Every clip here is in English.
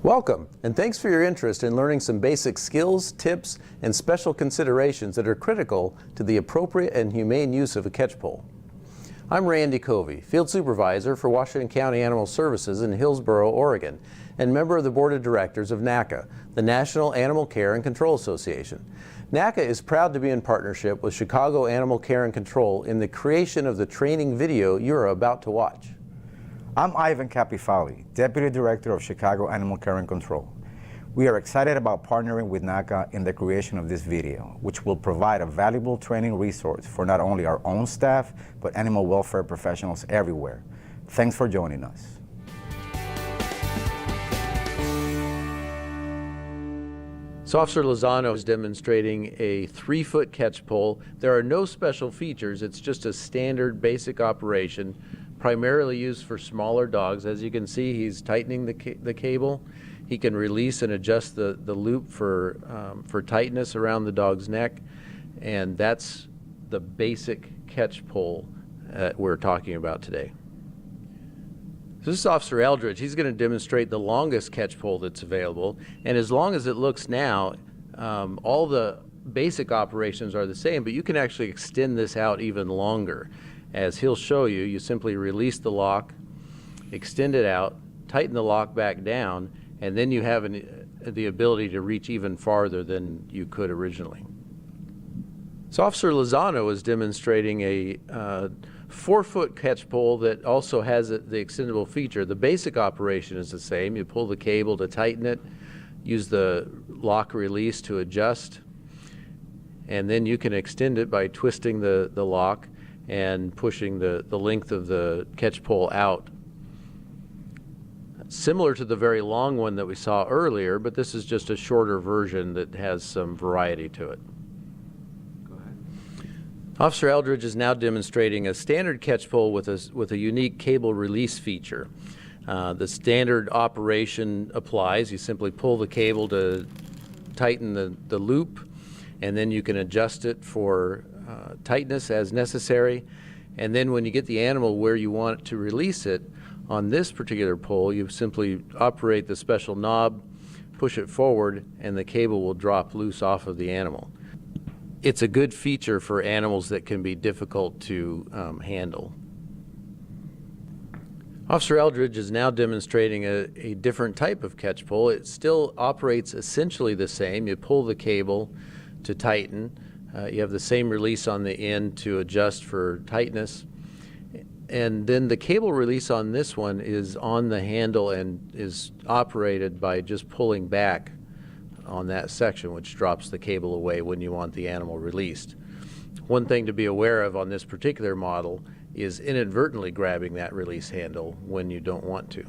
Welcome, and thanks for your interest in learning some basic skills, tips, and special considerations that are critical to the appropriate and humane use of a catch pole. I'm Randy Covey, Field Supervisor for Washington County Animal Services in Hillsboro, Oregon, and member of the Board of Directors of NACA, the National Animal Care and Control Association. NACA is proud to be in partnership with Chicago Animal Care and Control in the creation of the training video you're about to watch. I'm Ivan Capifali, Deputy Director of Chicago Animal Care and Control. We are excited about partnering with NACA in the creation of this video, which will provide a valuable training resource for not only our own staff, but animal welfare professionals everywhere. Thanks for joining us. So Officer Lozano is demonstrating a 3-foot catch pole. There are no special features. It's just a standard basic operation, primarily used for smaller dogs. As you can see, he's tightening the cable. He can release and adjust the loop for tightness around the dog's neck, and that's the basic catch pole we're talking about today. So this is Officer Eldridge. He's going to demonstrate the longest catch pole that's available, and as long as it looks now, all the basic operations are the same, but you can actually extend this out even longer. As he'll show you, you simply release the lock, extend it out, tighten the lock back down, and then you have the ability to reach even farther than you could originally. So Officer Lozano is demonstrating a 4-foot catch pole that also has the extendable feature. The basic operation is the same. You pull the cable to tighten it, use the lock release to adjust, and then you can extend it by twisting the lock and pushing the length of the catch pole out. Similar to the very long one that we saw earlier, but this is just a shorter version that has some variety to it. Go ahead. Officer Eldridge is now demonstrating a standard catch pole with a unique cable release feature. The standard operation applies. You simply pull the cable to tighten the loop, and then you can adjust it for tightness as necessary. And then when you get the animal where you want to release it, on this particular pole, you simply operate the special knob, push it forward, and the cable will drop loose off of the animal. It's a good feature for animals that can be difficult to handle. Officer Eldridge is now demonstrating a different type of catch pole. It still operates essentially the same. You pull the cable to tighten. You have the same release on the end to adjust for tightness. And then the cable release on this one is on the handle and is operated by just pulling back on that section, which drops the cable away when you want the animal released. One thing to be aware of on this particular model is inadvertently grabbing that release handle when you don't want to.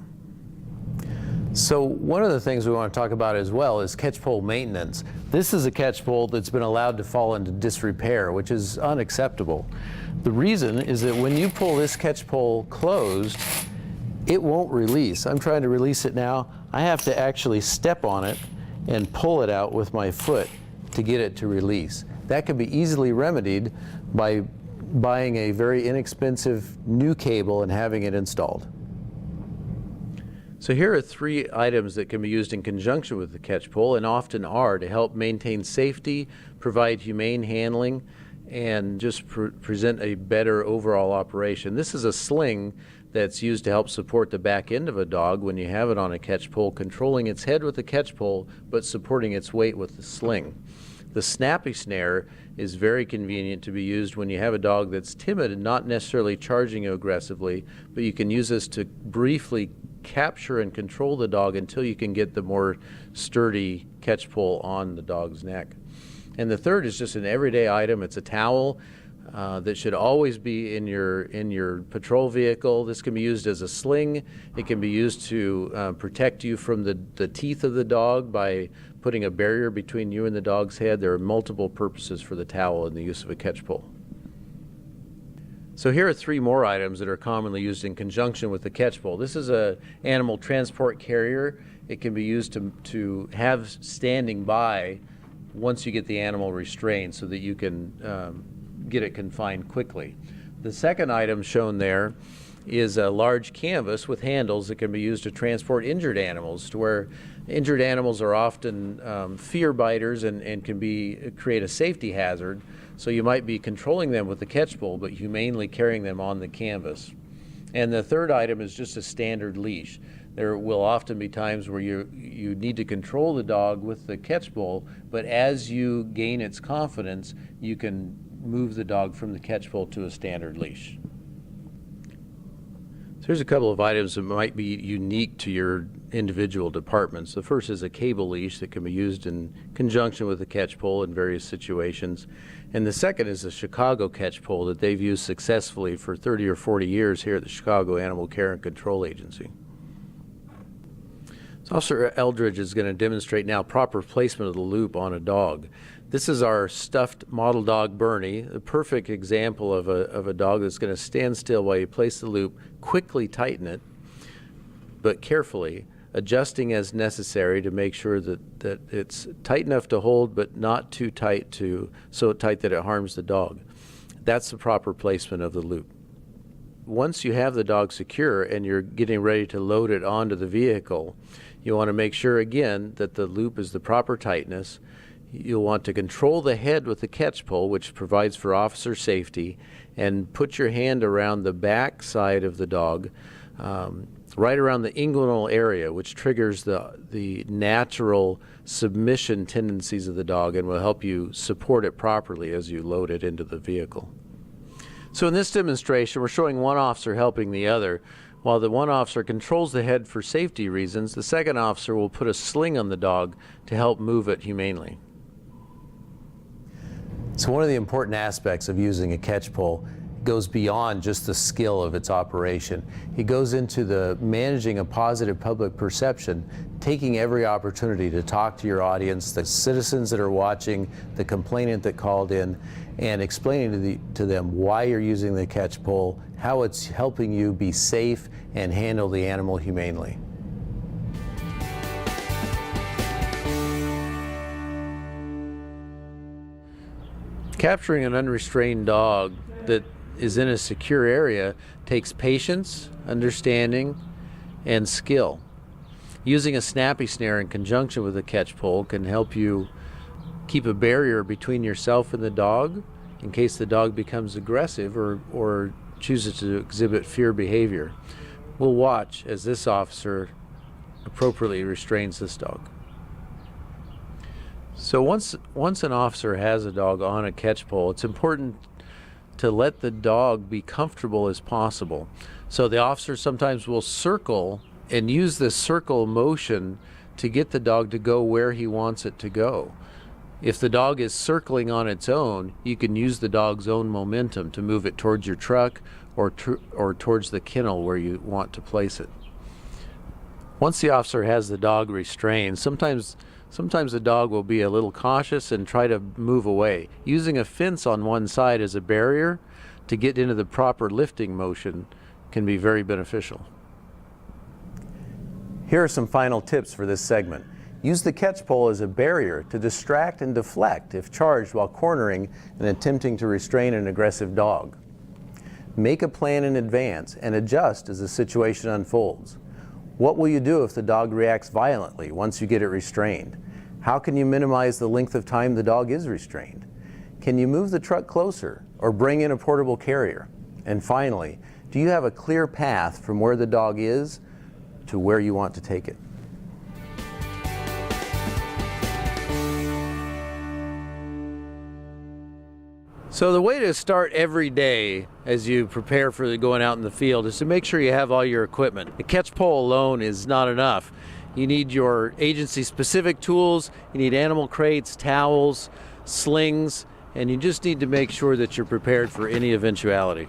So one of the things we want to talk about as well is catch pole maintenance. This is a catch pole that's been allowed to fall into disrepair, which is unacceptable. The reason is that when you pull this catch pole closed, it won't release. I'm trying to release it now. I have to actually step on it and pull it out with my foot to get it to release. That could be easily remedied by buying a very inexpensive new cable and having it installed. So here are 3 items that can be used in conjunction with the catch pole, and often are, to help maintain safety, provide humane handling, and just present a better overall operation. This is a sling that's used to help support the back end of a dog when you have it on a catch pole, controlling its head with the catch pole, but supporting its weight with the sling. The snappy snare is very convenient to be used when you have a dog that's timid and not necessarily charging you aggressively, but you can use this to briefly capture and control the dog until you can get the more sturdy catch pole on the dog's neck. And the third is just an everyday item. It's a towel that should always be in your patrol vehicle. This can be used as a sling. It can be used to protect you from the teeth of the dog by putting a barrier between you and the dog's head. There are multiple purposes for the towel and the use of a catch pole. So here are 3 more items that are commonly used in conjunction with the catch pole. This is an animal transport carrier. It can be used to have standing by once you get the animal restrained so that you can get it confined quickly. The second item shown there is a large canvas with handles that can be used to transport injured animals, to where injured animals are often fear biters and can create a safety hazard. So you might be controlling them with the catch pole, but humanely carrying them on the canvas. And the third item is just a standard leash. There will often be times where you need to control the dog with the catch pole, but as you gain its confidence, you can move the dog from the catch pole to a standard leash. So here's a couple of items that might be unique to your individual departments. The first is a cable leash that can be used in conjunction with the catch pole in various situations. And the second is a Chicago catch pole that they've used successfully for 30 or 40 years here at the Chicago Animal Care and Control Agency. So Officer Eldridge is going to demonstrate now proper placement of the loop on a dog. This is our stuffed model dog, Bernie, a perfect example of a dog that's going to stand still while you place the loop, quickly tighten it, but carefully, adjusting as necessary to make sure that it's tight enough to hold, but not too tight so tight that it harms the dog. That's the proper placement of the loop. Once you have the dog secure and you're getting ready to load it onto the vehicle, you want to make sure again that the loop is the proper tightness. You'll want to control the head with the catch pole, which provides for officer safety, and put your hand around the back side of the dog, right around the inguinal area, which triggers the natural submission tendencies of the dog and will help you support it properly as you load it into the vehicle. So in this demonstration, we're showing one officer helping the other. While the one officer controls the head for safety reasons, the second officer will put a sling on the dog to help move it humanely. So one of the important aspects of using a catch pole goes beyond just the skill of its operation. It goes into the managing a positive public perception, taking every opportunity to talk to your audience, the citizens that are watching, the complainant that called in, and explaining to them why you're using the catch pole, how it's helping you be safe and handle the animal humanely. Capturing an unrestrained dog that is in a secure area takes patience, understanding, and skill. Using a snappy snare in conjunction with a catch pole can help you keep a barrier between yourself and the dog in case the dog becomes aggressive or chooses to exhibit fear behavior. We'll watch as this officer appropriately restrains this dog. So once an officer has a dog on a catch pole, it's important to let the dog be comfortable as possible. So the officer sometimes will circle and use this circle motion to get the dog to go where he wants it to go. If the dog is circling on its own, you can use the dog's own momentum to move it towards your truck or towards the kennel where you want to place it. Once the officer has the dog restrained, sometimes the dog will be a little cautious and try to move away. Using a fence on one side as a barrier to get into the proper lifting motion can be very beneficial. Here are some final tips for this segment. Use the catch pole as a barrier to distract and deflect if charged while cornering and attempting to restrain an aggressive dog. Make a plan in advance and adjust as the situation unfolds. What will you do if the dog reacts violently once you get it restrained? How can you minimize the length of time the dog is restrained? Can you move the truck closer or bring in a portable carrier? And finally, do you have a clear path from where the dog is to where you want to take it? So the way to start every day as you prepare for going out in the field is to make sure you have all your equipment. The catch pole alone is not enough. You need your agency-specific tools, you need animal crates, towels, slings, and you just need to make sure that you're prepared for any eventuality.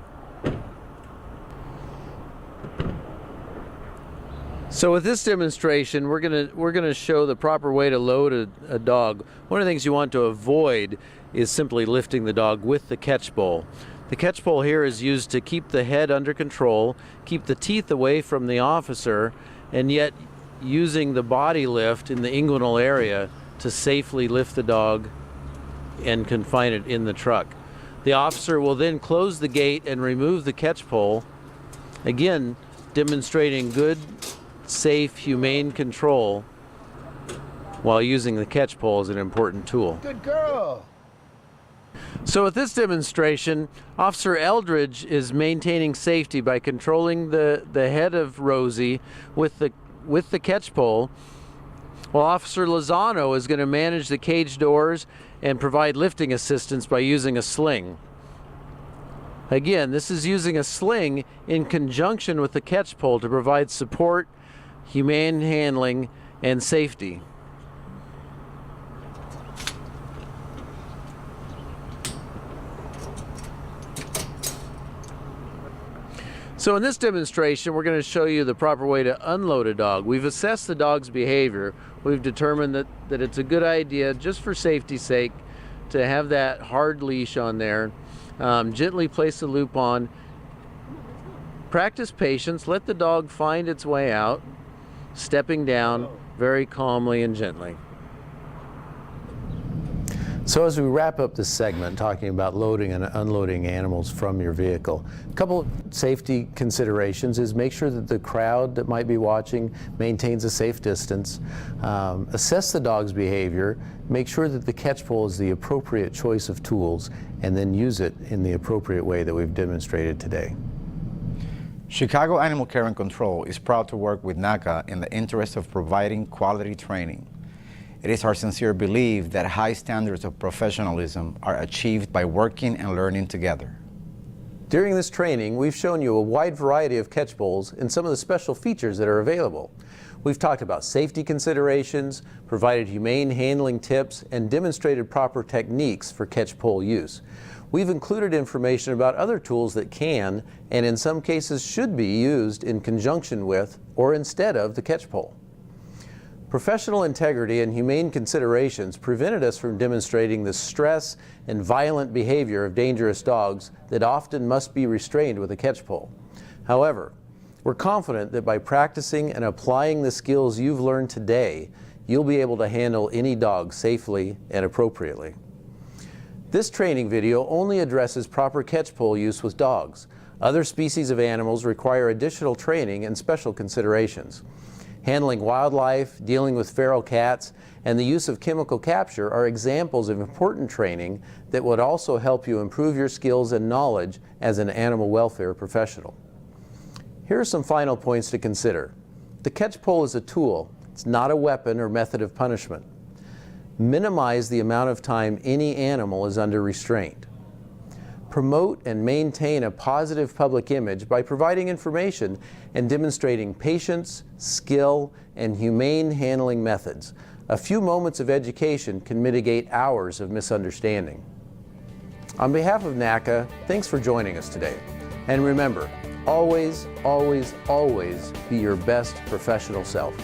So with this demonstration, we're gonna show the proper way to load a dog. One of the things you want to avoid is simply lifting the dog with the catch pole. The catch pole here is used to keep the head under control, keep the teeth away from the officer, and yet using the body lift in the inguinal area to safely lift the dog and confine it in the truck. The officer will then close the gate and remove the catch pole Again, demonstrating good, safe, humane control while using the catch pole is an important tool. Good girl. So with this demonstration, Officer Eldridge is maintaining safety by controlling the head of Rosie with the catch pole, while Officer Lozano is going to manage the cage doors and provide lifting assistance by using a sling. Again, this is using a sling in conjunction with the catch pole to provide support, humane handling, and safety. So in this demonstration, we're going to show you the proper way to unload a dog. We've assessed the dog's behavior. We've determined that it's a good idea, just for safety's sake, to have that hard leash on there. Gently place the loop on. Practice patience. Let the dog find its way out, stepping down very calmly and gently. So as we wrap up this segment talking about loading and unloading animals from your vehicle, a couple of safety considerations is make sure that the crowd that might be watching maintains a safe distance. Assess the dog's behavior, make sure that the catch pole is the appropriate choice of tools, and then use it in the appropriate way that we've demonstrated today. Chicago Animal Care and Control is proud to work with NACA in the interest of providing quality training. It is our sincere belief that high standards of professionalism are achieved by working and learning together. During this training, we've shown you a wide variety of catch poles and some of the special features that are available. We've talked about safety considerations, provided humane handling tips, and demonstrated proper techniques for catch pole use. We've included information about other tools that can, and in some cases should be, used in conjunction with or instead of the catch pole. Professional integrity and humane considerations prevented us from demonstrating the stress and violent behavior of dangerous dogs that often must be restrained with a catch pole. However, we're confident that by practicing and applying the skills you've learned today, you'll be able to handle any dog safely and appropriately. This training video only addresses proper catch pole use with dogs. Other species of animals require additional training and special considerations. Handling wildlife, dealing with feral cats, and the use of chemical capture are examples of important training that would also help you improve your skills and knowledge as an animal welfare professional. Here are some final points to consider. The catch pole is a tool. It's not a weapon or method of punishment. Minimize the amount of time any animal is under restraint. Promote and maintain a positive public image by providing information and demonstrating patience, skill, and humane handling methods. A few moments of education can mitigate hours of misunderstanding. On behalf of NACA, thanks for joining us today. And remember, always, always, always be your best professional self.